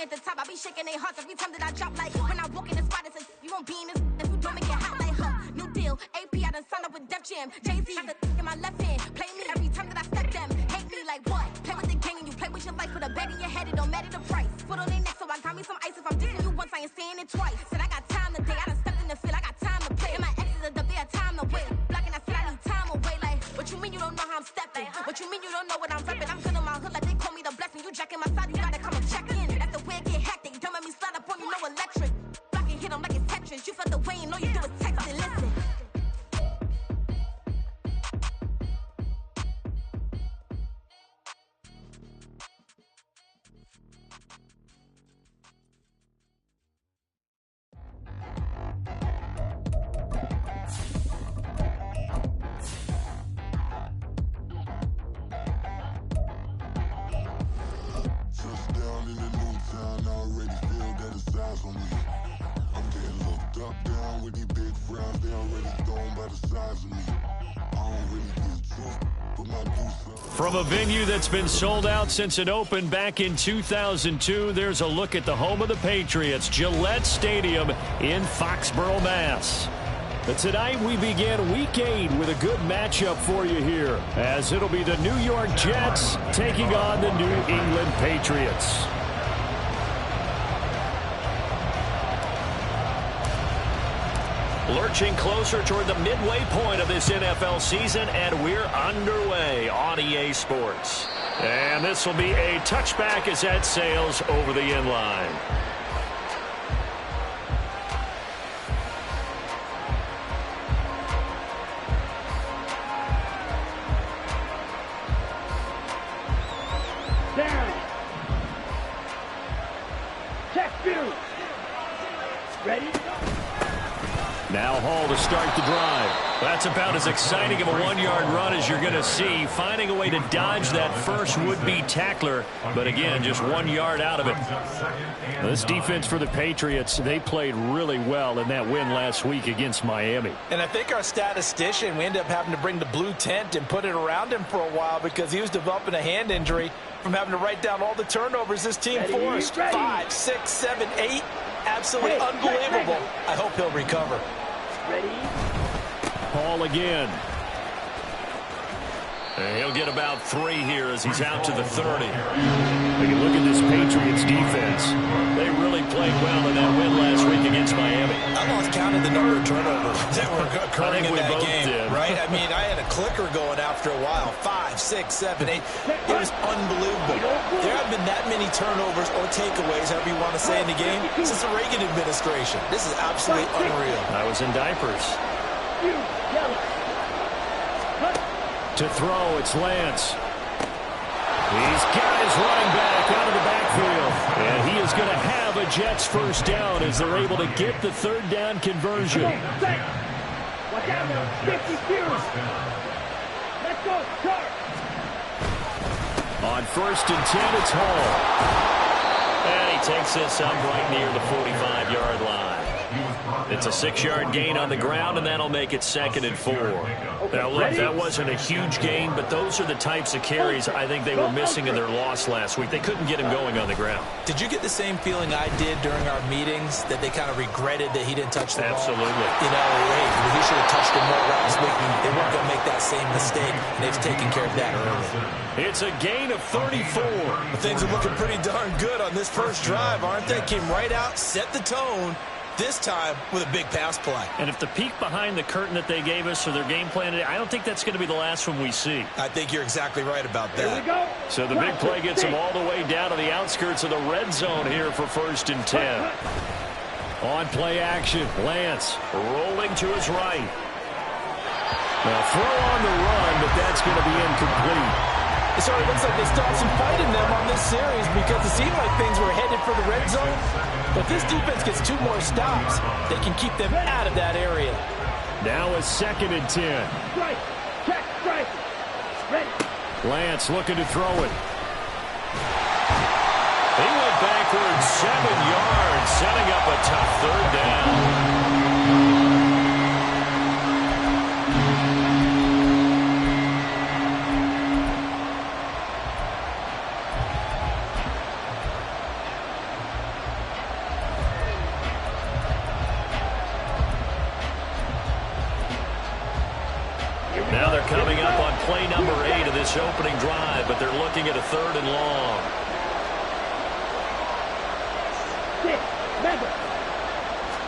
at the top, I be shaking their hearts every time that I drop. Like when I walk in the spot, it says you won't be in this if you don't make it hot. Like new deal, AP, I done signed up with Def Jam. Jay-Z has the in my left hand, play me every time that I step them. Hate me like what? Play with the gang and you play with your life. Put a bet in your head, it don't matter the price. Foot on their neck, so I got me some ice. If I'm dissing you once, I ain't saying it twice. Said I got time today, I done stepped in the field, I got time to play. And my exes are up there, time to wait. Blocking, I said I need time away. Like what you mean you don't know how I'm stepping? What you mean you don't know what I'm repping? I'm good on my hood like they call me the blessing. You jacking my side, you gotta come and check in. That's the way it get hectic. Don't make me slide up on you, no electric. Blocking, hit 'em like it's Tetris. You felt the way and all you do is text and listen. From a venue that's been sold out since it opened back in 2002, there's a look at the home of the Patriots, Gillette Stadium in Foxborough, Mass. But tonight we begin Week 8 with a good matchup for you here, as it'll be the New York Jets taking on the New England Patriots. Lurching closer toward the midway point of this NFL season, and we're underway on EA Sports. And this will be a touchback as that sails over the end line. Down. Check view. Ready? Now Hall to start the drive. That's about as exciting of a one-yard run as you're going to see, finding a way to dodge that first would-be tackler, but again, just 1 yard out of it. This defense for the Patriots, they played really well in that win last week against Miami. And I think our statistician, we ended up having to bring the blue tent and put it around him for a while because he was developing a hand injury from having to write down all the turnovers this team forced. 5, 6, 7, 8. Absolutely unbelievable. I hope he'll recover. Ready? Hall again. And he'll get about 3 here as he's out to the 30. Take a look at this Patriots defense. They really played well in that win last week against Miami. I lost count of the number of turnovers that were occurring in that game, did. right? I mean, I had a clicker going after a while. 5, 6, 7, 8. It was unbelievable. There have been that many turnovers or takeaways, however you want to say, in the game since the Reagan administration. This is absolutely unreal. I was in diapers. To throw, it's Lance. He's got his running back out of the backfield. And he is going to have a Jets first down as they're able to get the third down conversion. Watch out, 52. Let's go, start. On 1st and 10, it's Hall. And he takes this up right near the 45-yard line. It's a 6-yard gain on the ground, and that'll make it 2nd and 4. Now, look, that wasn't a huge gain, but those are the types of carries I think they were missing in their loss last week. They couldn't get him going on the ground. Did you get the same feeling I did during our meetings, that they kind of regretted that he didn't touch the ball? Absolutely. You know, hey, he should have touched it more last week. They weren't going to make that same mistake, and they've taken care of that early. It's a gain of 34. Well, things are looking pretty darn good on this first drive, aren't they? Came right out, set the tone. This time with a big pass play. And if the peek behind the curtain that they gave us or their game plan today, I don't think that's going to be the last one we see. I think you're exactly right about that. Here we go. So the big play gets them all the way down to the outskirts of the red zone here for 1st and 10. On play action, Lance rolling to his right. Now throw on the run, but that's going to be incomplete. It sort of looks like they started some fight in them on this series because it seemed like things were headed for the red zone. But if this defense gets 2 more stops, they can keep them out of that area. Now a 2nd and 10. Strike. Check. Strike. Ready. Lance looking to throw it. He went backwards 7 yards, setting up a tough 3rd down. this opening drive, but they're looking at a 3rd and long. 6, member.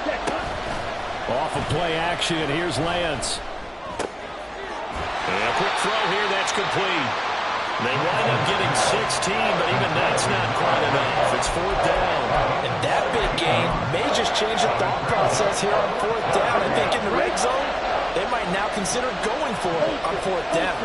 Check, Off of play action, here's Lance. And a quick throw here, that's complete. They wind up getting 16, but even that's not quite enough. It's 4th down. And that big gain may just change the thought process here on 4th down. I think in the red zone, they might now consider going for it on 4th down.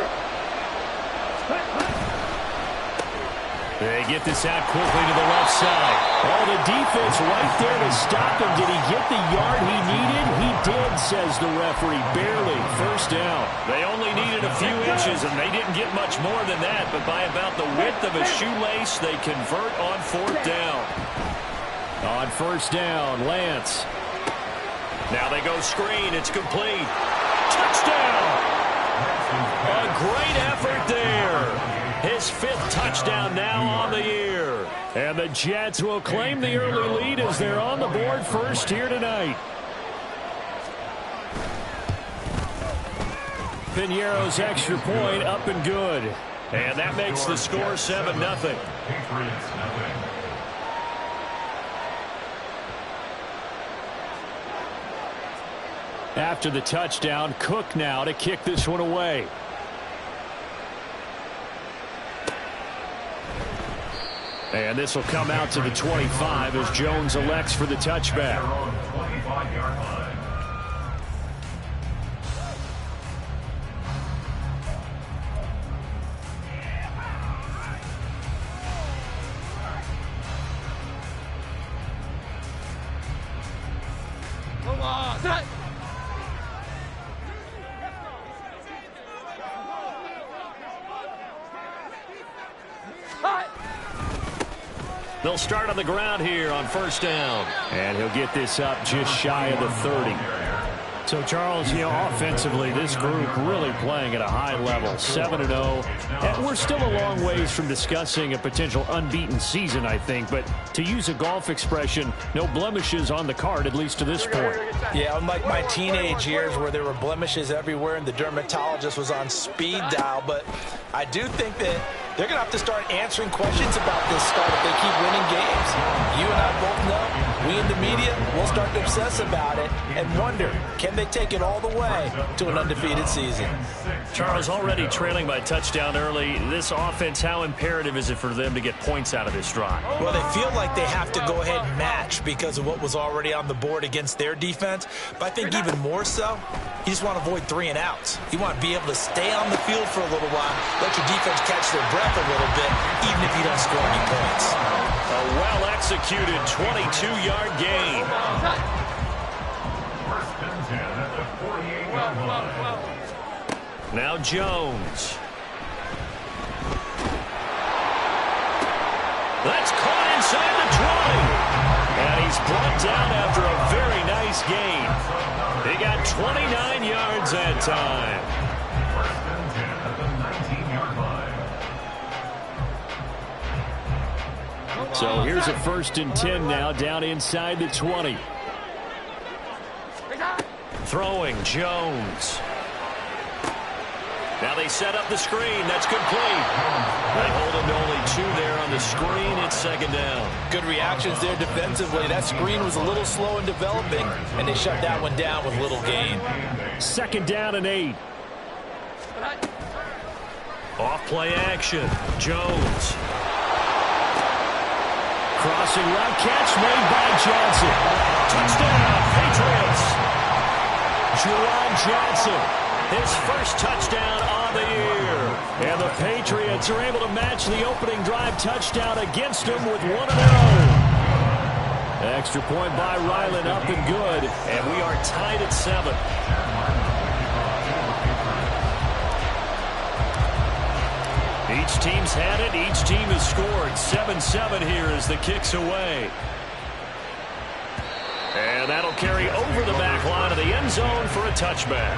They get this out quickly to the left side. Oh, the defense right there to stop him. Did he get the yard he needed? He did, says the referee. Barely. 1st down. They only needed a few inches, and they didn't get much more than that. But by about the width of a shoelace, they convert on 4th down. On 1st down, Lance. Now they go screen. It's complete. Touchdown! A great effort there. His 5th touchdown now on the year. And the Jets will claim the early lead as they're on the board first here tonight. Piñeiro's extra point up and good. And that makes the score 7-0. After the touchdown, Cook now to kick this one away. And this will come out to the 25 as Jones elects for the touchback. Come on, set. They'll start on the ground here on 1st down. And he'll get this up just shy of the 30. So, Charles, offensively, this group really playing at a high level, 7-0. And we're still a long ways from discussing a potential unbeaten season, I think. But to use a golf expression, no blemishes on the card, at least to this point. Yeah, unlike my teenage years where there were blemishes everywhere and the dermatologist was on speed dial. But I do think that they're going to have to start answering questions about this start if they keep winning games. You and I both know, we in the media will start to obsess about it and wonder, can they take it all the way to an undefeated season? Charles, already trailing by touchdown early. This offense, how imperative is it for them to get points out of this drive? Well, they feel like they have to go ahead and match because of what was already on the board against their defense. But I think even more so, you just want to avoid 3 and outs. You want to be able to stay on the field for a little while, let your defense catch their breath a little bit, even if you don't score any points. A well-executed 22-yard gain. Now Jones. That's caught inside the 20. And he's brought down after a very nice gain. He got 29 yards that time. So here's a 1st and 10 now, down inside the 20. Throwing, Jones. Now they set up the screen. That's complete. They hold him to only 2 there on the screen. It's 2nd down. Good reactions there defensively. That screen was a little slow in developing, and they shut that one down with little gain. 2nd down and 8. Off play action. Jones. Crossing route catch made by Johnson. Touchdown, Patriots. Juwan Johnson, his 1st touchdown on the year. And the Patriots are able to match the opening drive touchdown against them with one of their own. Extra point by Ryland, up and good. And we are tied at 7. Each team's had it. Each team has scored. 7-7 here as the kick's away. And that'll carry over the back line of the end zone for a touchback.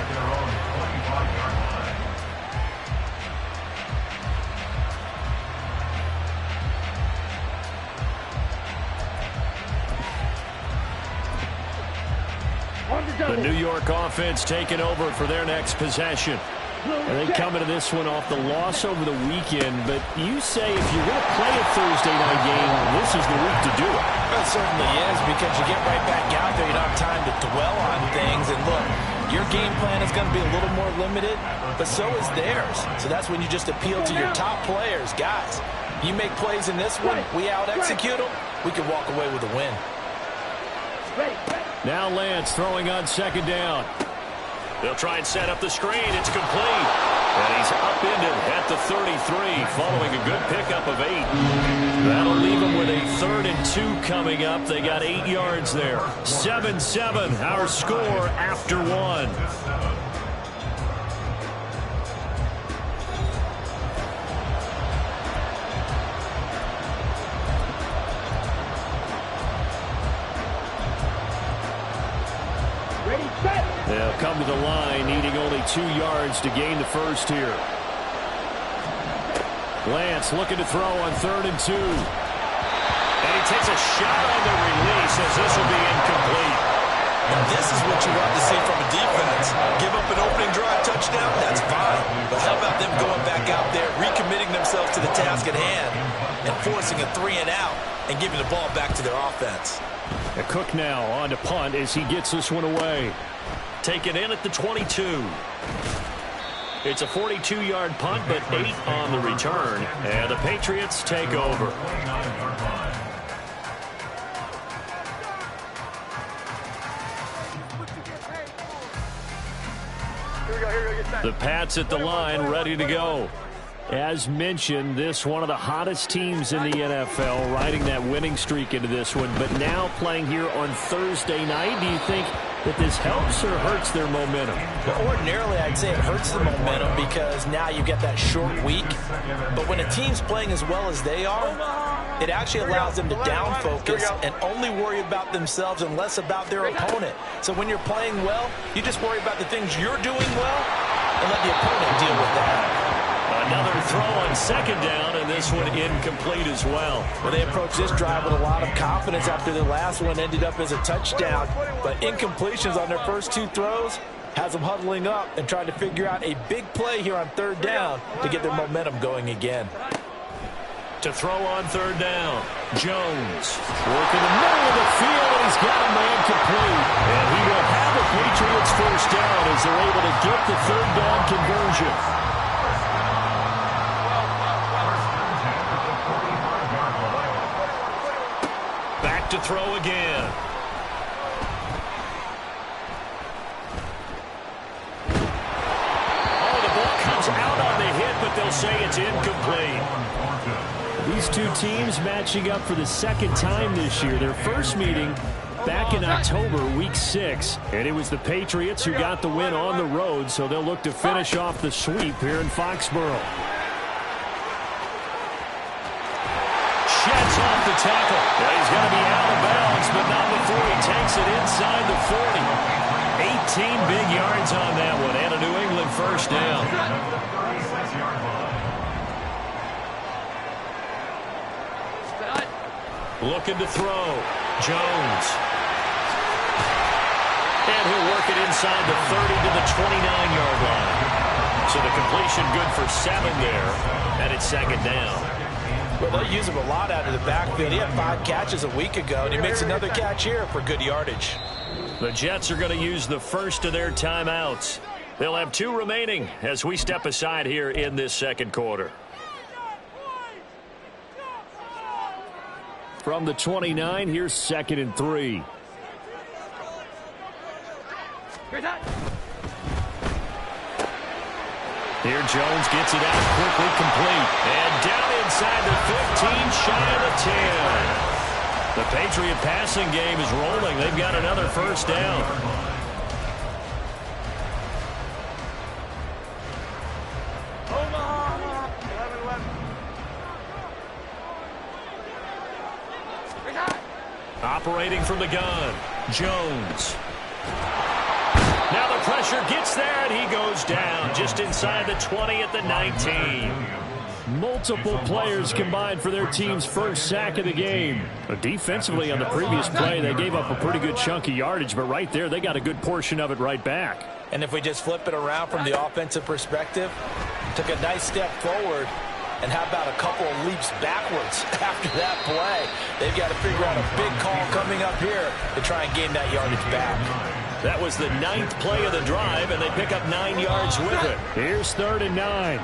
The New York offense taking over for their next possession. And they come into this one off the loss over the weekend. But you say if you're going to play a Thursday night game, this is the week to do it. It certainly is, because you get right back out there. You don't have time to dwell on things. And look, your game plan is going to be a little more limited, but so is theirs. So that's when you just appeal to your top players. Guys, you make plays in this one, we out-execute them, we can walk away with a win. Now Lance throwing on second down. They'll try and set up the screen. It's complete. And he's upended at the 33 following a good pickup of 8. That'll leave them with a 3rd and 2 coming up. They got 8 yards there. 7-7, our score after 1. They'll come to the line, needing only 2 yards to gain the first here. Lance looking to throw on 3rd and 2. And he takes a shot on the release as this will be incomplete. And this is what you want to see from a defense. Give up an opening drive touchdown, that's fine. But how about them going back out there, recommitting themselves to the task at hand, and forcing a 3 and out, and giving the ball back to their offense. A Cook now on to punt as he gets this one away. Taken in at the 22. It's a 42-yard punt, but 8 on the return. And the Patriots take over. The Pats at the line, ready to go. As mentioned, this one of the hottest teams in the NFL, riding that winning streak into this one, but now playing here on Thursday night. Do you think that this helps or hurts their momentum? Well, ordinarily, I'd say it hurts the momentum because now you get that short week. But when a team's playing as well as they are, it actually allows them to down focus and only worry about themselves and less about their opponent. So when you're playing well, you just worry about the things you're doing well and let the opponent deal with that. Another throw on second down, and this one incomplete as well. Well, they approached this drive with a lot of confidence after the last one ended up as a touchdown. But incompletions on their first 2 throws has them huddling up and trying to figure out a big play here on 3rd down to get their momentum going again. To throw on 3rd down, Jones working the middle of the field, and he's got a man complete. And he will have the Patriots first down as they're able to get the 3rd down conversion. Back to throw again. Oh, the ball comes out on the hit, but they'll say it's incomplete. These two teams matching up for the 2nd time this year. Their first meeting back in October, week 6. And it was the Patriots who got the win on the road, so they'll look to finish off the sweep here in Foxborough. Sheds off the tackle. Well, he's going to be out of bounds, but not before he takes it inside the 40. 18 big yards on that one, and a New England first down. Looking to throw. Jones. And he'll work it inside the 30 to the 29-yard line. So the completion good for 7 there, and it's 2nd down. Well, they use him a lot out of the backfield. He had 5 catches a week ago, and he makes another catch here for good yardage. The Jets are going to use the first of their timeouts. They'll have 2 remaining as we step aside here in this 2nd quarter. From the 29, here's 2nd and 3. Here Jones gets it out quickly, complete. And down inside the 15, shy of the 10. The Patriot passing game is rolling. They've got another first down. Operating from the gun, Jones. Now the pressure gets there, and he goes down just inside the 20 at the 19. Multiple players combined for their team's first sack of the game. Defensively on the previous play, they gave up a pretty good chunk of yardage, but right there, they got a good portion of it right back. And if we just flip it around from the offensive perspective, took a nice step forward, and how about a couple of leaps backwards after that play? They've got to figure out a big call coming up here to try and gain that yardage back. That was the 9th play of the drive, and they pick up 9 yards with it. Here's 3rd and 9.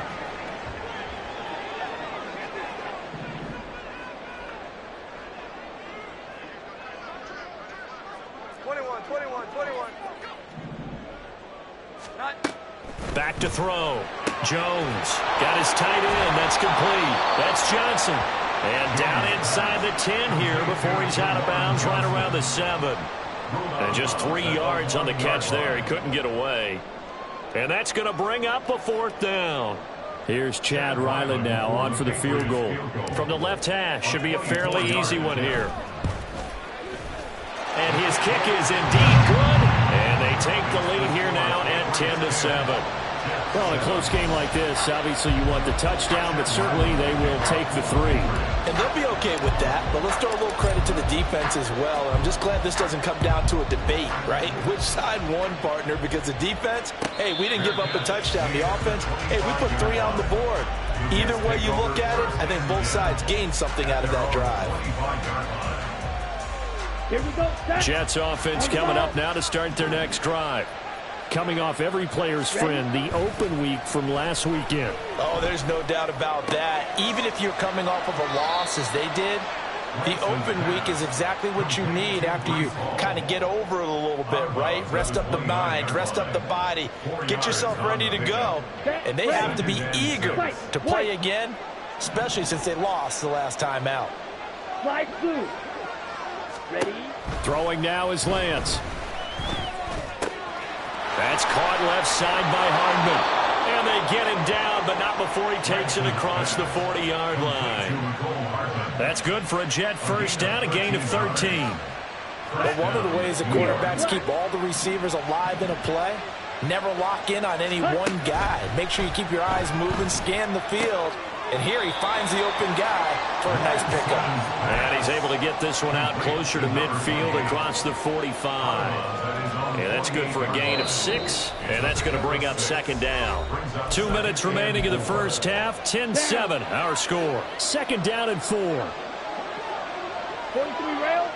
Back to throw. Jones got his tight end. That's complete. That's Johnson. And down inside the 10 here before he's out of bounds right around the 7. And just 3 yards on the catch there. He couldn't get away. And that's going to bring up a 4th down. Here's Chad Ryland now on for the field goal. From the left hash. Should be a fairly easy one here. And his kick is indeed good. And they take the lead here now at 10-7. Well, in a close game like this, obviously you want the touchdown, but certainly they will take the 3. And they'll be okay with that, but let's throw a little credit to the defense as well. And I'm just glad this doesn't come down to a debate, right? Which side won, partner? Because the defense, hey, we didn't give up a touchdown. The offense, hey, we put 3 on the board. Either way you look at it, I think both sides gained something out of that drive. Here we go. Jets offense coming up now to start their next drive. Coming off every player's friend, the open week from last weekend. Oh, there's no doubt about that. Even if you're coming off of a loss as they did, the open week is exactly what you need after you kind of get over it a little bit, right? Rest up the mind, rest up the body, get yourself ready to go. And they have to be eager to play again, especially since they lost the last time out. Slide through. Ready? Throwing now is Lance. That's caught left side by Hardman. And they get him down, but not before he takes it across the 40-yard line. That's good for a Jet first down, a gain of 13. But one of the ways that quarterbacks keep all the receivers alive in a play, never lock in on any one guy. Make sure you keep your eyes moving, scan the field. And here he finds the open guy for a nice pickup. And he's able to get this one out closer to midfield across the 45. And that's good for a gain of 6. And that's going to bring up 2nd down. 2 minutes remaining in the first half. 10-7 our score. 2nd down and 4. 43 rail.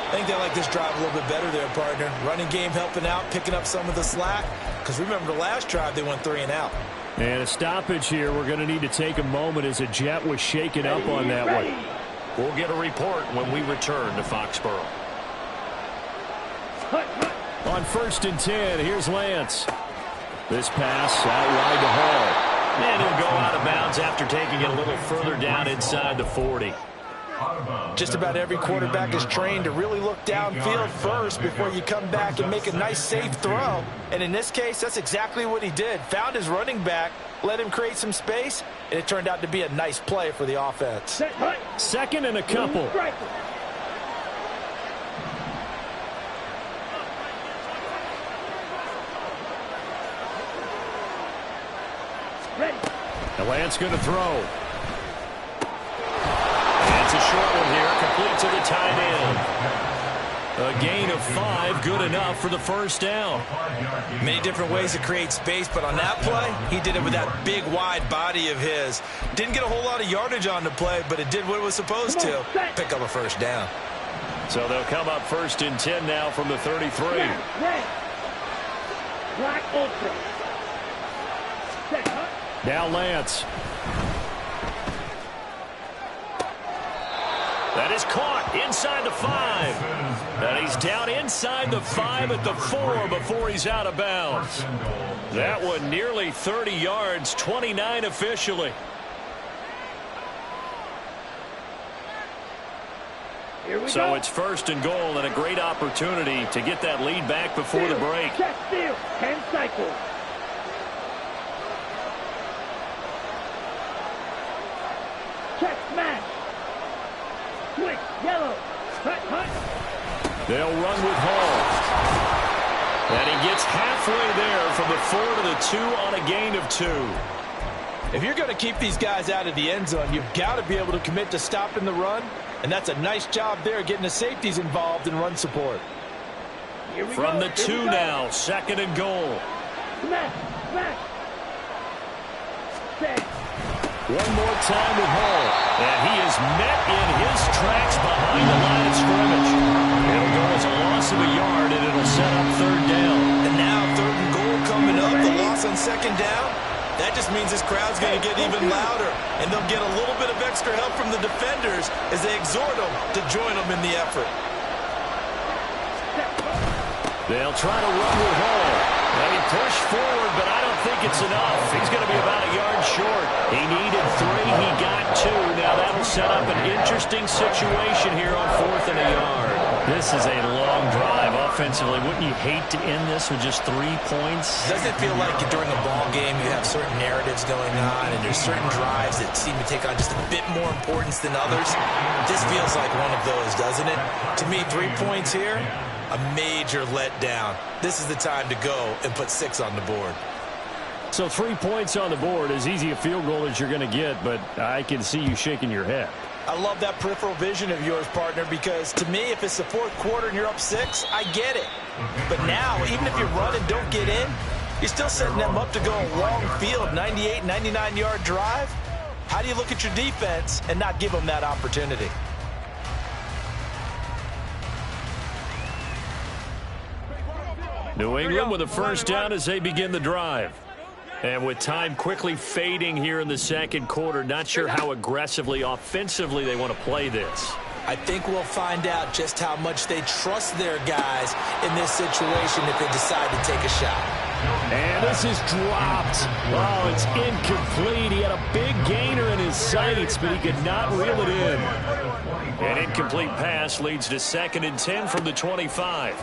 I think they like this drive a little bit better there, partner. Running game helping out, picking up some of the slack. Because remember, the last drive they went 3 and out. And a stoppage here. We're going to need to take a moment as a Jet was shaken up on that one. We'll get a report when we return to Foxborough. On 1st and 10, here's Lance. This pass out wide to Hall. And he'll go out of bounds after taking it a little further down inside the 40. Just about every quarterback is trained to really look downfield first before you come back and make a nice, safe throw. And in this case, that's exactly what he did. Found his running back, let him create some space, and it turned out to be a nice play for the offense. 2nd and a couple. And Lance going to throw. It's a short one here, complete to the tight end. A gain of 5, good enough for the first down. Many different ways to create space, but on that play, he did it with that big, wide body of his. Didn't get a whole lot of yardage on the play, but it did what it was supposed to. Pick up a first down. So they'll come up 1st and 10 now from the 33. Black Ultra. Now Lance. That is caught inside the 5. And he's down inside the 5 at the 4 before he's out of bounds. That one nearly 30 yards, 29 officially. So it's 1st and goal and a great opportunity to get that lead back before the break. Check steal. 10 cycles. Check smash. Quick, yellow. They'll run with Hall. And he gets halfway there from the 4 to the 2 on a gain of 2. If you're going to keep these guys out of the end zone, you've got to be able to commit to stopping the run, and that's a nice job there getting the safeties involved in run support. From the 2 now, 2nd and goal. Smash! Smash! Set! One more time with Hall. And he is met in his tracks behind the line of scrimmage. It'll go as a loss of a yard, and it'll set up 3rd down. And now 3rd and goal coming up, the loss on 2nd down. That just means this crowd's going to get even louder, and they'll get a little bit of extra help from the defenders as they exhort them to join them in the effort. They'll try to run with Hall. And he pushed forward, but I don't think it's enough. He's going to be about a yard short. He needed 3. He got 2. Now that'll set up an interesting situation here on 4th and a yard. This is a long drive offensively. Wouldn't you hate to end this with just 3 points? Doesn't it feel like during a ball game you have certain narratives going on and there's certain drives that seem to take on just a bit more importance than others? This feels like one of those, doesn't it? To me, 3 points here, a major letdown. This is the time to go and put 6 on the board. So 3 points on the board, as easy a field goal as you're going to get, but I can see you shaking your head. I love that peripheral vision of yours, partner, because to me, if it's the 4th quarter and you're up 6, I get it. But now, even if you run and don't get in, you're still setting them up to go a long field, 98, 99-yard drive. How do you look at your defense and not give them that opportunity? New England with a 1st down as they begin the drive. And with time quickly fading here in the 2nd quarter, not sure how aggressively, offensively they want to play this. I think we'll find out just how much they trust their guys in this situation if they decide to take a shot. And this is dropped. Oh, it's incomplete. He had a big gainer in his sights, but he could not reel it in. An incomplete pass leads to 2nd and 10 from the 25.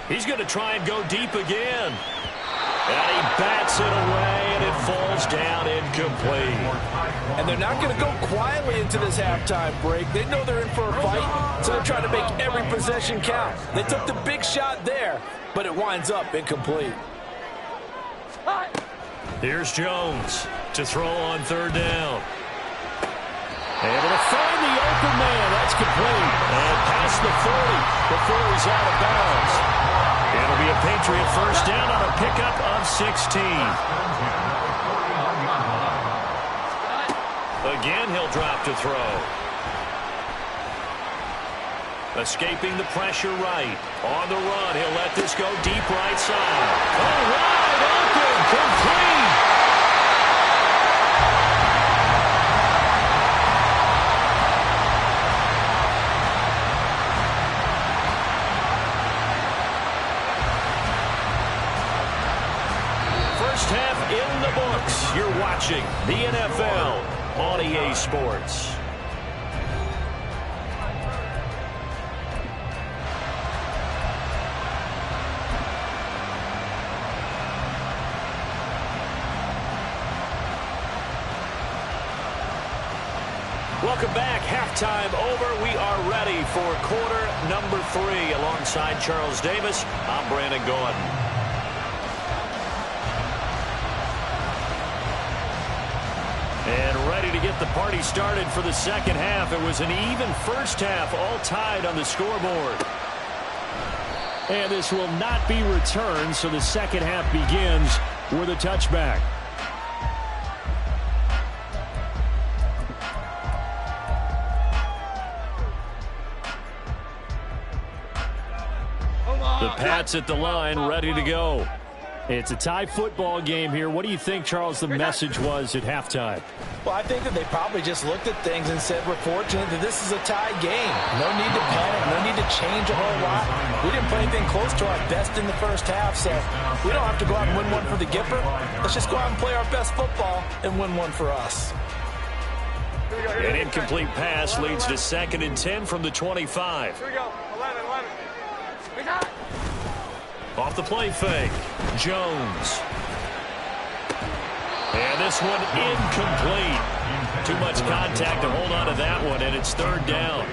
He's going to try and go deep again. And he bats it away, and it falls down incomplete. And they're not going to go quietly into this halftime break. They know they're in for a fight, so they're trying to make every possession count. They took the big shot there, but it winds up incomplete. Here's Jones to throw on 3rd down. Able to find the open man. That's complete. And past the 40 before he's out of bounds. It'll be a Patriot 1st down on a pickup of 16. Again, he'll drop to throw. Escaping the pressure right. On the run, he'll let this go deep right side. Oh, wide open, complete. Half in the books. You're watching the NFL on EA Sports. Welcome back. Halftime over. We are ready for quarter number 3. Alongside Charles Davis, I'm Brandon Gordon. And ready to get the party started for the 2nd half. It was an even 1st half, all tied on the scoreboard. And this will not be returned, so the 2nd half begins with a touchback. The Pats at the line, ready to go. It's a tie football game here. What do you think, Charles, the message was at halftime? Well, I think that they probably just looked at things and said, we're fortunate that this is a tie game. No need to panic. No need to change a whole lot. We didn't play anything close to our best in the 1st half, so we don't have to go out and win one for the Gipper. Let's just go out and play our best football and win one for us. An incomplete pass leads to 2nd and 10 from the 25. Here we go. 11. We got it. Off the play fake, Jones. And this one incomplete. Too much contact to hold on to that one, and it's 3rd down.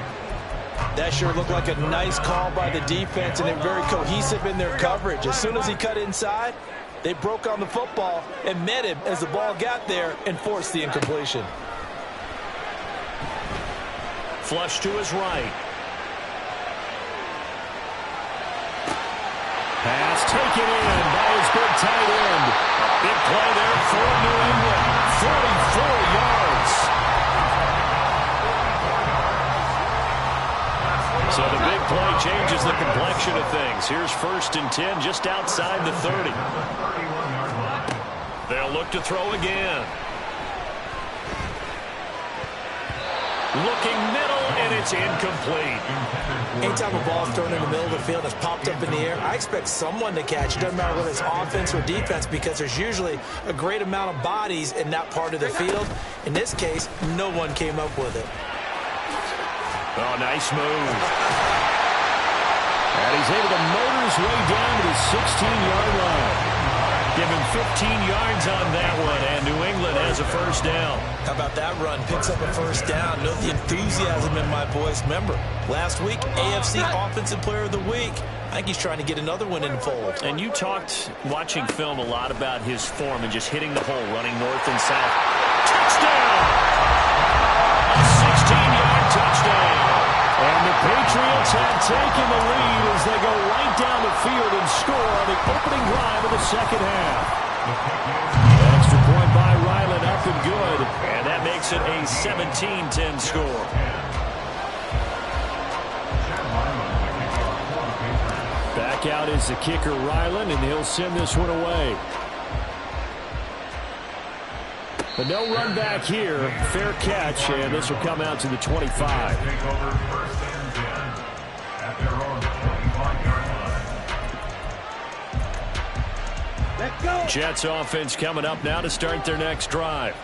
That sure looked like a nice call by the defense, and they're very cohesive in their coverage. As soon as he cut inside, They broke on the football and met him as the ball got there and forced the incompletion. Flush to his right. Pass taken in by his big tight end. Big play there for New England. 44 yards. So the big play changes the complexion of things. Here's 1st and 10 just outside the 30. They'll look to throw again. Looking middle, and it's incomplete. Anytime a ball is thrown in the middle of the field that's popped up in the air, I expect someone to catch it. Doesn't matter whether it's offense or defense, because there's usually a great amount of bodies in that part of the field. In this case, no one came up with it. Oh, nice move. And he's able to motor his way down to the 16-yard line. Give him 15 yards on that one, and New England has a 1st down. How about that run? Picks up a 1st down. Note the enthusiasm in my voice. Remember, last week, AFC Offensive Player of the Week. I think he's trying to get another one in the fold. And you talked, watching film, a lot about his form and just hitting the hole, running north and south. Touchdown! A 16-yard touchdown. And the Patriots have taken the lead as they go right down the field and score on the opening drive of the 2nd half. An extra point by Ryland up and good, and that makes it a 17-10 score. Back out is the kicker, Ryland, and he'll send this one away. But no run back here. Fair catch, and this will come out to the 25. Let's go. Jets offense coming up now to start their next drive.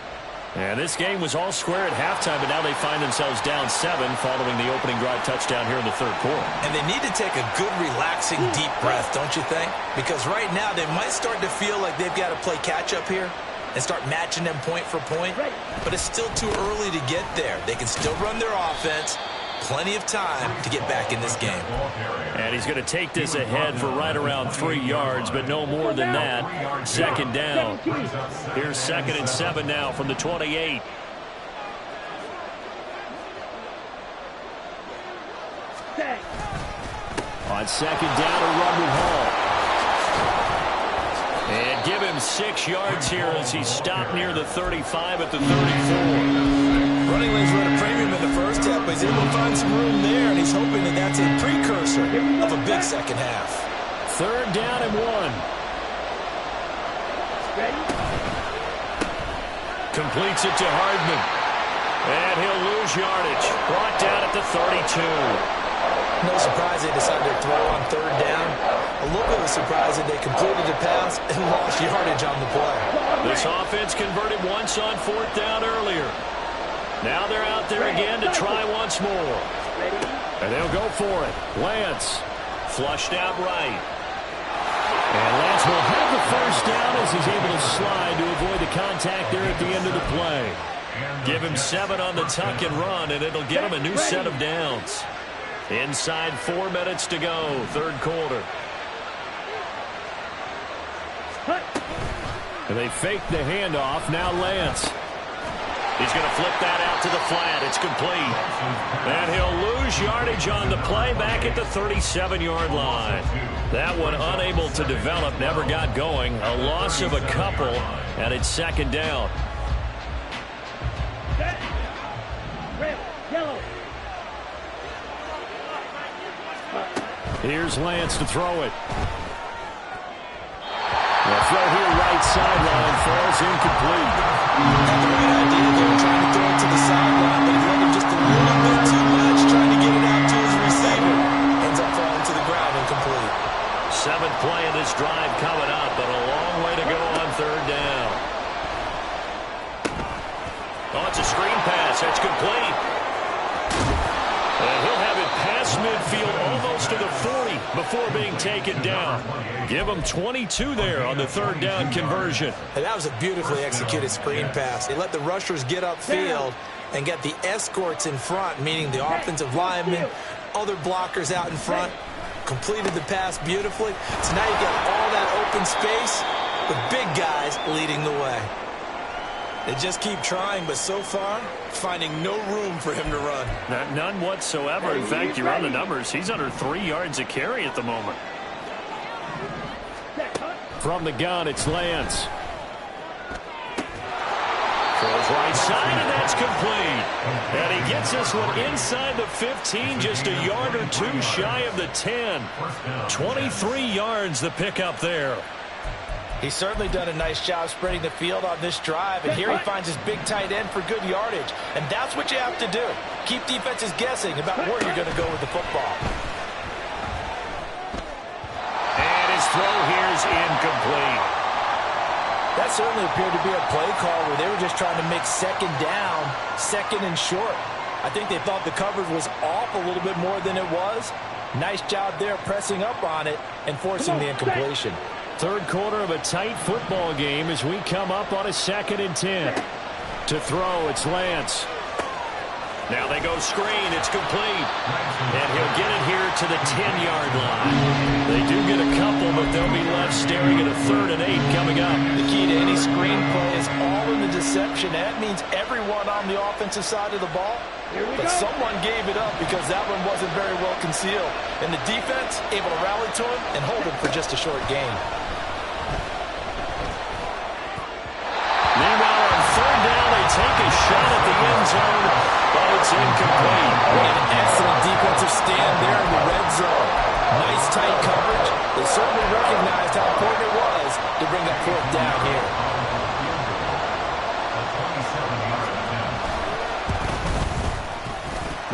And this game was all square at halftime, but now they find themselves down 7 following the opening drive touchdown here in the 3rd quarter. And they need to take a good, relaxing, deep breath, don't you think? Because right now they might start to feel like they've got to play catch-up here and start matching them point for point. But it's still too early to get there. They can still run their offense. Plenty of time to get back in this game. And he's going to take this ahead for right around 3 yards, but no more than that. 2nd down. Here's 2nd and 7 now from the 28. On 2nd down, a run with Hall. And give him 6 yards here as he's stopped near the 35 at the 34. Running lanes run a premium in the 1st half, but he's able to find some room there, and he's hoping that that's a precursor of a big 2nd half. 3rd down and 1. Completes it to Hardman. And he'll lose yardage. Brought down at the 32. No surprise they decided to throw on 3rd down. A little bit of a surprise that they completed the pass and lost yardage on the play. This offense converted once on 4th down earlier. Now they're out there again to try once more. And they'll go for it. Lance flushed out right. And Lance will have the 1st down as he's able to slide to avoid the contact there at the end of the play. Give him 7 on the tuck and run, and it'll get him a new set of downs. Inside 4 minutes to go, 3rd quarter. And they fake the handoff. Now Lance. He's going to flip that out to the flat. It's complete. And he'll lose yardage on the play back at the 37-yard line. That one unable to develop, never got going. A loss of a couple, and it's 2nd down. Red, yellow. Here's Lance to throw it. The throw here right sideline falls incomplete. Had the right idea there, trying to throw it to the sideline, but he led him just a little bit too much, trying to get it out to his receiver. Ends up falling to the ground incomplete. 7th play of this drive coming up, but a long way to go on 3rd down. Oh, it's a screen pass. That's complete. And he'll have it past midfield almost to the 40 before being taken down. Give him 22 there on the 3rd down conversion. And that was a beautifully executed screen pass. They let the rushers get upfield and get the escorts in front, meaning the offensive linemen, other blockers out in front. Completed the pass beautifully. So now you've got all that open space, with big guys leading the way. They just keep trying, but so far, finding no room for him to run. None whatsoever. In fact, you run the numbers. He's under 3 yards a carry at the moment. From the gun, it's Lance. Throws right side, and that's complete. And he gets this one inside the 15, just a yard or two shy of the 10. 23 yards the pickup there. He's certainly done a nice job spreading the field on this drive, and here he finds his big tight end for good yardage. And that's what you have to do. Keep defenses guessing about where you're going to go with the football. And his throw here is incomplete. That certainly appeared to be a play call where they were just trying to make second down, second and short. I think they thought the coverage was off a little bit more than it was. Nice job there pressing up on it and forcing the incompletion. Third quarter of a tight football game as we come up on a 2nd and 10. To throw, it's Lance. Now they go screen. It's complete. And he'll get it here to the 10-yard line. They do get a couple, but they'll be left staring at a 3rd and 8 coming up. The key to any screen play is all in the deception. That means everyone on the offensive side of the ball. But someone gave it up because that one wasn't very well concealed. And the defense able to rally to him and hold him for just a short gain. Meanwhile, on 3rd down, they take a shot at the end zone, but it's incomplete. An excellent defensive stand there in the red zone. Nice tight coverage. They certainly recognized how important it was to bring up 4th down here.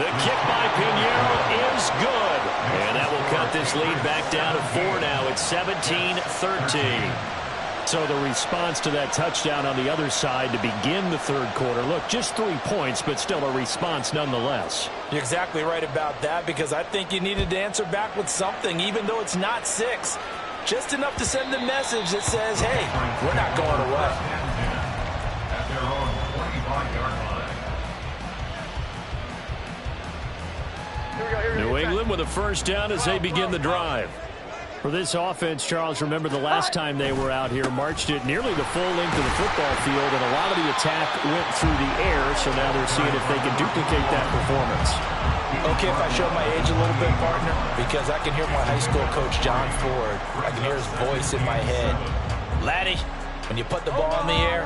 The kick by Pinheiro is good. And that will cut this lead back down to 4 now. It's 17-13. So the response to that touchdown on the other side to begin the 3rd quarter. Look, just 3 points, but still a response nonetheless. You're exactly right about that, because I think you needed to answer back with something, even though it's not 6. Just enough to send a message that says, hey, we're not going away. At their own 25-yard line. New England with a 1st down as they begin the drive. For this offense, Charles, remember the last time they were out here, marched it nearly the full length of the football field, and a lot of the attack went through the air, so now they're seeing if they can duplicate that performance. Okay, if I show my age a little bit, partner, because I can hear my high school coach, John Ford. I can hear his voice in my head. Laddie, when you put the ball in the air,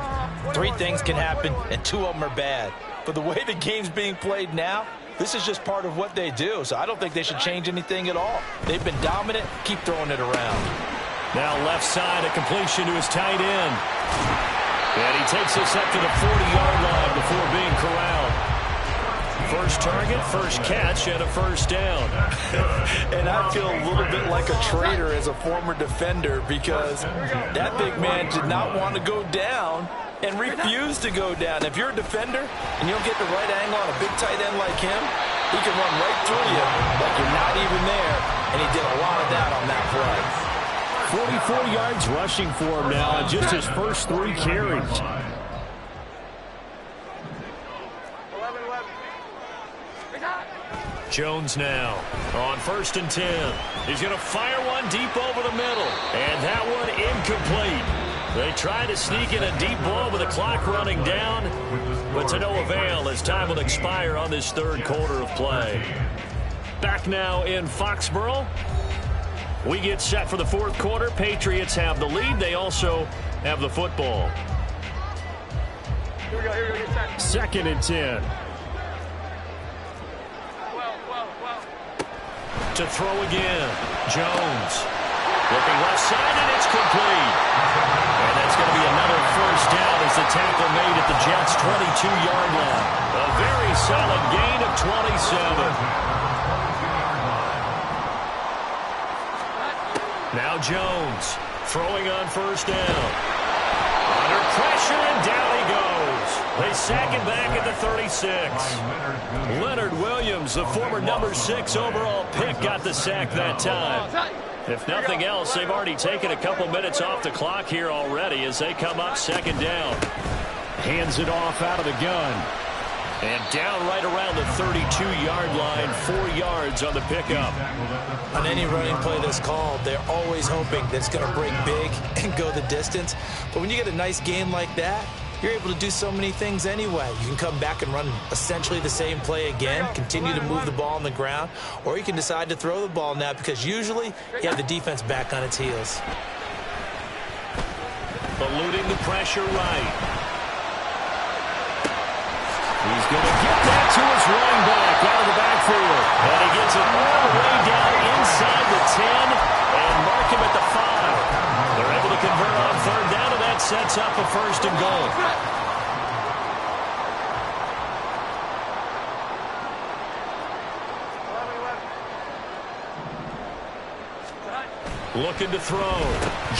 3 things can happen, and 2 of them are bad. But the way the game's being played now, this is just part of what they do, so I don't think they should change anything at all. They've been dominant. Keep throwing it around. Now left side, a completion to his tight end. And he takes us up to the 40-yard line before being corralled. First target, first catch, and a 1st down. And I feel a little bit like a traitor as a former defender, because that big man did not want to go down and refused to go down. If you're a defender and you don't get the right angle on a big tight end like him, he can run right through you like you're not even there, and he did a lot of that on that play. 44 yards rushing for him now on just his first 3 carries. Jones now on 1st and 10. He's going to fire one deep over the middle, and that one incomplete. They try to sneak in a deep ball with the clock running down, but to no avail as time will expire on this 3rd quarter of play. Back now in Foxborough. We get set for the 4th quarter. Patriots have the lead. They also have the football. Here we go, get set. 2nd and 10. To throw again. Jones. Looking left side, and it's complete. And that's going to be another 1st down as the tackle made at the Jets' 22-yard line. A very solid gain of 27. Now Jones throwing on 1st down. Under pressure, and down he goes. They sack him back at the 36. Leonard Williams, the former number 6 overall pick, got the sack that time. If nothing else, they've already taken a couple minutes off the clock here already as they come up 2nd down. Hands it off out of the gun. And down right around the 32-yard line, 4 yards on the pickup. On any running play that's called, they're always hoping that it's going to break big and go the distance. But when you get a nice game like that, you're able to do so many things anyway. You can come back and run essentially the same play again, continue to move the ball on the ground, or you can decide to throw the ball now because usually you have the defense back on its heels. Eluding the pressure right. He's going to get that to his running back out of the backfield. And he gets it all the way down inside the 10 and mark him at the 5. They're able to convert on third down, and that sets up a first and goal. Looking to throw.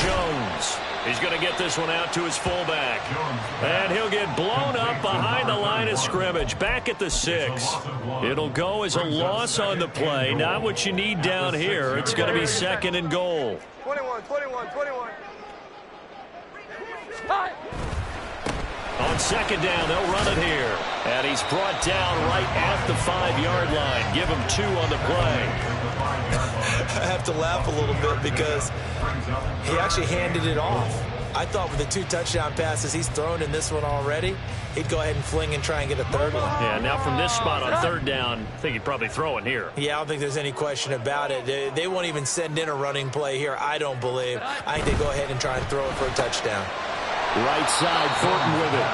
Jones. He's going to get this one out to his fullback. And he'll get blown up behind the line of scrimmage. Back at the 6. It'll go as a loss on the play. Not what you need down here. It's going to be second and goal. 21. On second down, they'll run it here. And he's brought down right at the 5-yard line. Give him 2 on the play. I have to laugh a little bit because he actually handed it off. I thought with the 2 touchdown passes he's thrown in this one already, he'd go ahead and fling and try and get a third one. Yeah, now from this spot on third down, I think he'd probably throw it here. Yeah, I don't think there's any question about it. They won't even send in a running play here, I don't believe. I think they go ahead and try and throw it for a touchdown. Right side, Thornton with it.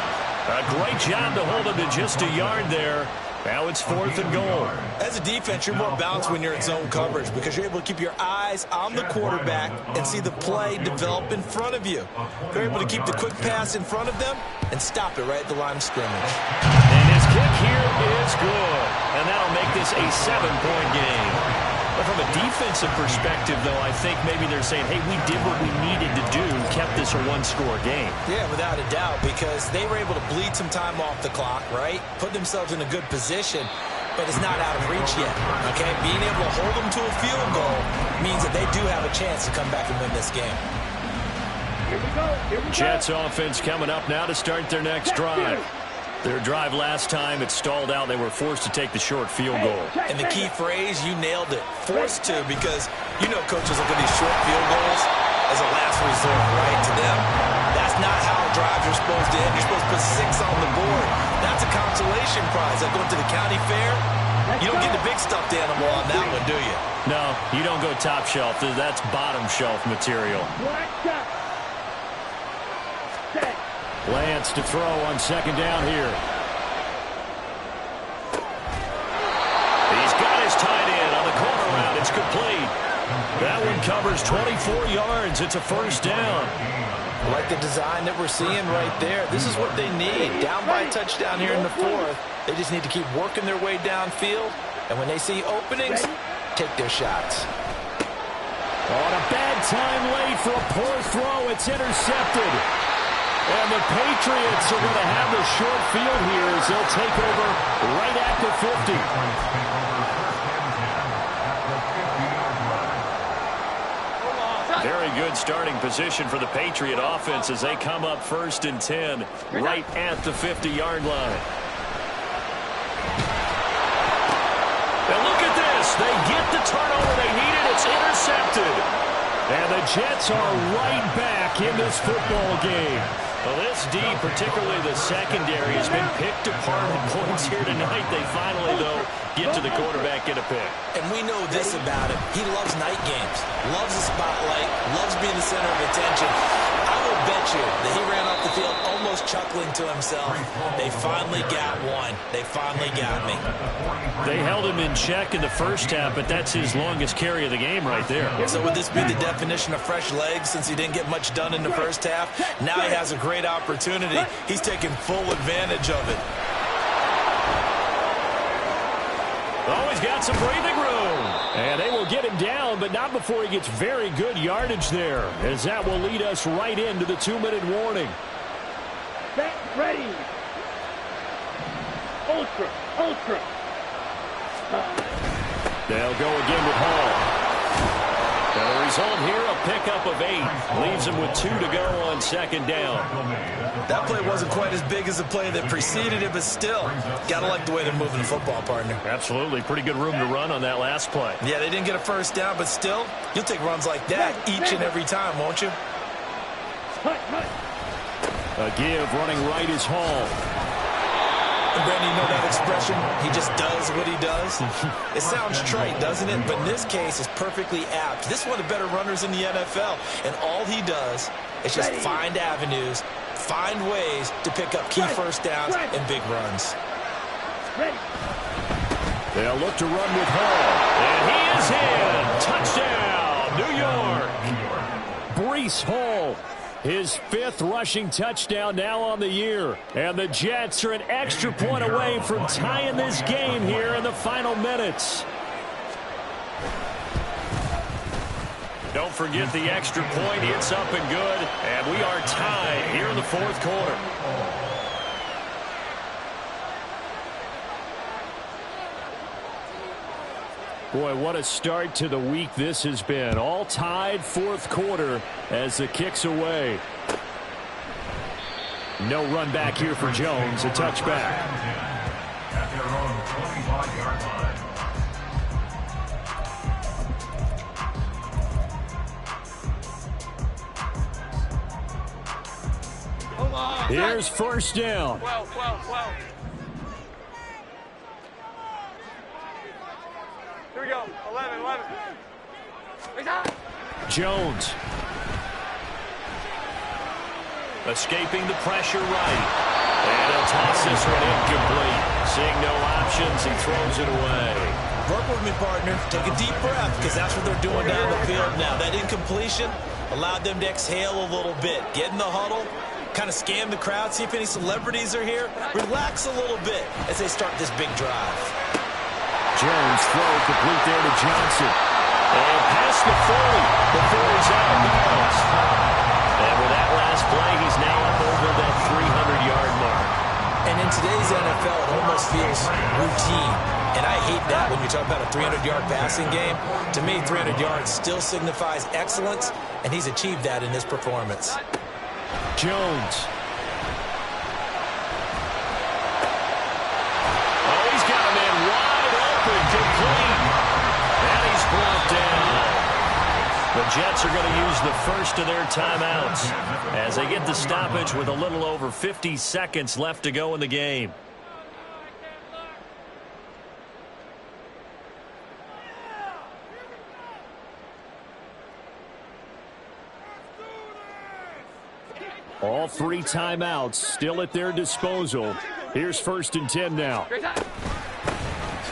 A great job to hold him to just a yard there. Now it's 4th and goal. As a defense, you're more balanced when you're in zone coverage because you're able to keep your eyes on the quarterback and see the play develop in front of you. You're able to keep the quick pass in front of them and stop it right at the line of scrimmage. And his kick here is good. And that'll make this a 7-point game. But from a defensive perspective, though, I think maybe they're saying, hey, we did what we needed to do, kept this a 1-score game. Yeah, without a doubt, because they were able to bleed some time off the clock, right? Put themselves in a good position, but it's not out of reach yet, okay? Being able to hold them to a field goal means that they do have a chance to come back and win this game. Here we go. Jets offense coming up now to start their next drive. Their drive last time, it stalled out. They were forced to take the short field goal. And the key phrase, you nailed it. Forced to, because you know coaches look at these short field goals as a last resort, right? To them, that's not how drives are supposed to end. You're supposed to put 6 on the board. That's a consolation prize. Like going to the county fair, you don't get the big stuffed animal on that one, do you? No, you don't go top shelf. That's bottom shelf material. Lance to throw on second down here. He's got his tight end on the corner route. It's complete. That one covers 24 yards. It's a first down. I like the design that we're seeing right there. This is what they need. Down by a touchdown here in the 4th. They just need to keep working their way downfield. And when they see openings, take their shots. On a bad time late for a poor throw. It's intercepted. And the Patriots are going to have the short field here as they'll take over right at the 50. Very good starting position for the Patriot offense as they come up 1st and 10 right at the 50-yard line. And look at this. They get the turnover they needed. It's intercepted. And the Jets are right back in this football game. Well, this D, particularly the secondary, has been picked apart at points here tonight. They finally, though, get to the quarterback, get a pick. And we know this about him. He loves night games, loves the spotlight, loves being the center of attention. I will bet you that he ran off the field almost chuckling to himself. They finally got one. They finally got me. They held him in check in the first half, but that's his longest carry of the game right there. So would this be the definition of fresh legs since he didn't get much done in the first half? Now he has a great opportunity. He's taking full advantage of it. Oh, he's got some breathing room. And they will get him down, but not before he gets very good yardage there, as that will lead us right into the 2-minute warning. Set, ready. Ultra. They'll go again with Hall. And a result here, a pickup of 8. Leaves him with 2 to go on second down. That play wasn't quite as big as the play that preceded it, but still, gotta like the way they're moving the football, partner. Absolutely. Pretty good room to run on that last play. Yeah, they didn't get a first down, but still, you'll take runs like that each and every time, won't you? A give running right is Hall. And Brandon, you know that expression? He just does what he does. It sounds trite, doesn't it? But in this case, it's perfectly apt. This is one of the better runners in the NFL. And all he does is just find avenues, find ways to pick up key first downs and big runs. They'll look to run with Hall. And he is in. Touchdown, New York. Breece Hall. His 5th rushing touchdown now on the year. And the Jets are an extra point away from tying this game here in the final minutes. Don't forget the extra point. It's up and good. And we are tied here in the 4th quarter. Boy, what a start to the week this has been. All tied 4th quarter as the kick's away. No run back here for Jones. A touchback. At their own 25-yard line. Here's first down. 12. Here we go. 11. Jones. Escaping the pressure right. And he'll toss this one incomplete. Seeing no options, he throws it away. Work with me, partner. Take a deep breath, because that's what they're doing down the field now. That incompletion allowed them to exhale a little bit. Get in the huddle, kind of scan the crowd, see if any celebrities are here. Relax a little bit as they start this big drive. Jones throw complete there to Johnson. And past the 40 before he's out of bounds. And with that last play, he's now up over that 300-yard mark. And in today's NFL, it almost feels routine. And I hate that when you talk about a 300-yard passing game. To me, 300 yards still signifies excellence, and he's achieved that in this performance. Jones. Oh, he's got him in wide open, complete. And he's brought down. The Jets are going to use the first of their timeouts as they get the stoppage with a little over 50 seconds left to go in the game. All 3 timeouts still at their disposal. Here's 1st and 10 now.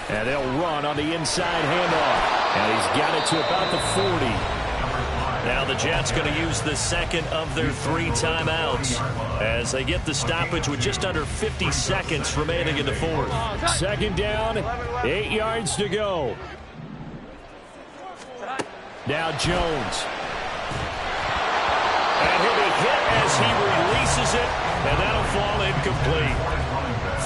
And they'll run on the inside handoff. And he's got it to about the 40. Now the Jets going to use the second of their 3 timeouts as they get the stoppage with just under 50 seconds remaining in the 4th. 2nd down, 8 yards to go. Now Jones. And he'll be hit as he releases it, and that'll fall incomplete.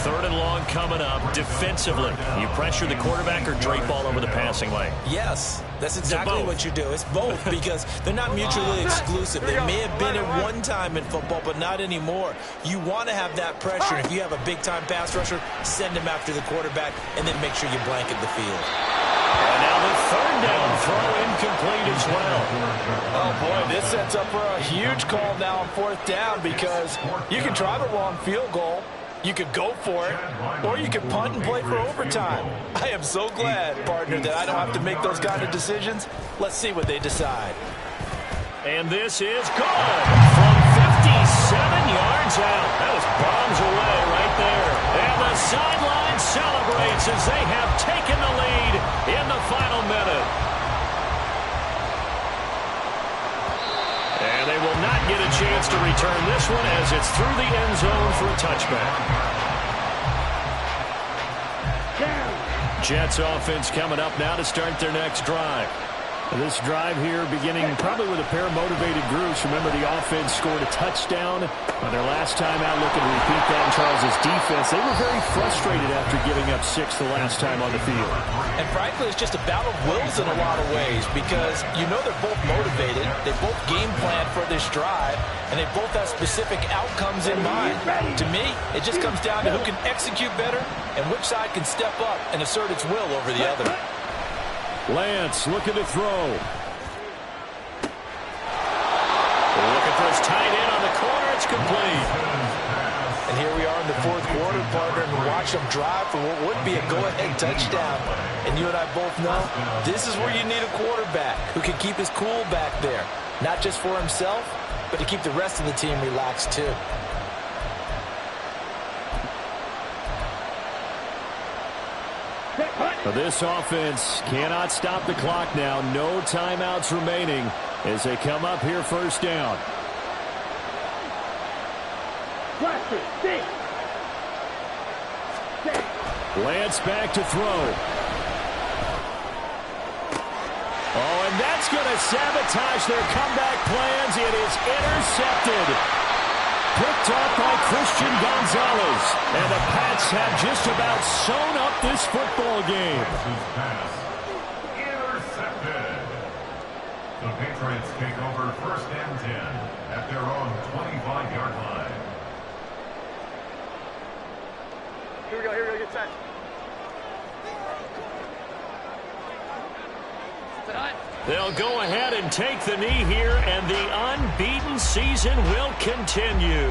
3rd and long coming up. Defensively, you pressure the quarterback or drape all over the passing lane? Yes, that's exactly what you do. It's both, because they're not mutually exclusive. They may have been at one time in football, but not anymore. You want to have that pressure. If you have a big-time pass rusher, send him after the quarterback, and then make sure you blanket the field. And now the 3rd down throw incomplete as well. Oh, boy, this sets up for a huge call now on 4th down, because you can try the long field goal, you could go for it, or you could punt and play for overtime. I am so glad, partner, that I don't have to make those kind of decisions. Let's see what they decide. And this is good from 57 yards out. That was bombs away right there. And the sideline celebrates as they have taken the lead in the final minute. And they will not get a chance to return this one as it's through the end zone for a touchback. Jets offense coming up now to start their next drive. This drive here beginning probably with a pair of motivated groups. Remember, the offense scored a touchdown On their last time out, looking to repeat that in Charles' defense, they were very frustrated after giving up 6 the last time on the field. And frankly, it's just a battle of wills in a lot of ways because you know they're both motivated, they both game plan for this drive, and they both have specific outcomes in mind. To me, it just comes down to who can execute better and which side can step up and assert its will over the other. Lance looking to throw. Looking for his tight end on the corner. It's complete. And here we are in the fourth quarter, partner, and watch them drive for what would be a go-ahead touchdown. And you and I both know this is where you need a quarterback who can keep his cool back there. Not just for himself, but to keep the rest of the team relaxed too. This offense cannot stop the clock now. No timeouts remaining as they come up here first down. Lance back to throw. Oh, and that's going to sabotage their comeback plans. It is intercepted. Picked up by Christian Gonzalez. And the Pats have just about sewn up this football game. Intercepted. The Patriots take over first and 10 at their own 25-yard line. Here we go, get set. They'll go ahead and take the knee here, and the unbeaten season will continue.